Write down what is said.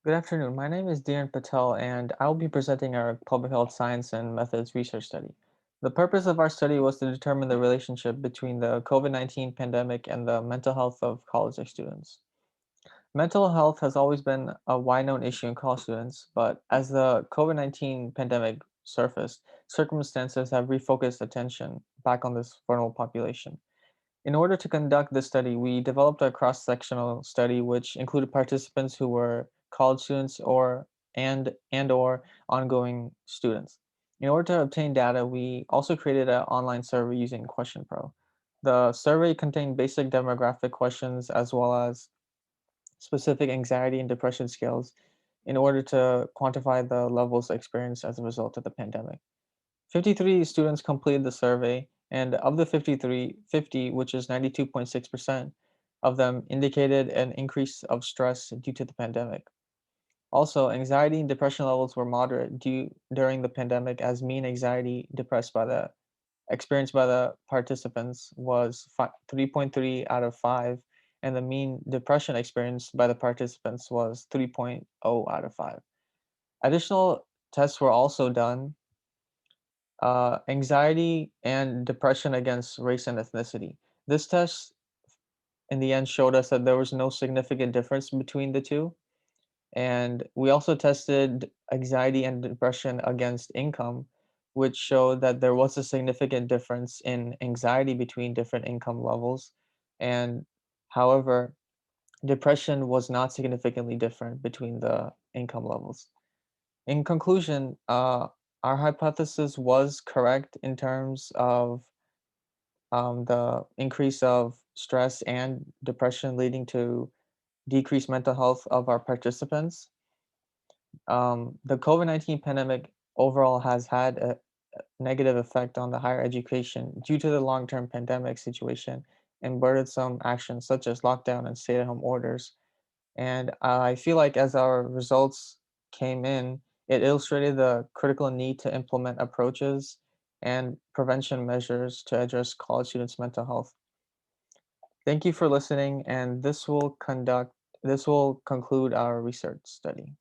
Good afternoon. My name is Dhiren Patel, and I will be presenting our public health science and methods research study. The purpose of our study was to determine the relationship between the COVID-19 pandemic and the mental health of college students. Mental health has always been a wide known issue in college students, but as the COVID-19 pandemic surfaced, circumstances have refocused attention back on this vulnerable population. In order to conduct this study, we developed a cross-sectional study which included participants who were college students or ongoing students. In order to obtain data, we also created an online survey using QuestionPro. The survey contained basic demographic questions as well as specific anxiety and depression scales in order to quantify the levels experienced as a result of the pandemic. 53 students completed the survey, and of the 53, 50, which is 92.6% of them, indicated an increase of stress due to the pandemic. Also, anxiety and depression levels were moderate during the pandemic, as mean anxiety depressed by the experienced by the participants was 3.3 out of 5, and the mean depression experienced by the participants was 3.0 out of 5. Additional tests were also done, anxiety and depression against race and ethnicity. This test, in the end, showed us that there was no significant difference between the two. And we also tested anxiety and depression against income, which showed that there was a significant difference in anxiety between different income levels. And however, depression was not significantly different between the income levels. In conclusion, our hypothesis was correct in terms of the increase of stress and depression leading to decreased mental health of our participants. The COVID-19 pandemic overall has had a negative effect on the higher education due to the long-term pandemic situation and burdensome actions such as lockdown and stay-at-home orders. And I feel like as our results came in, it illustrated the critical need to implement approaches and prevention measures to address college students' mental health. Thank you for listening, and this will conclude our research study.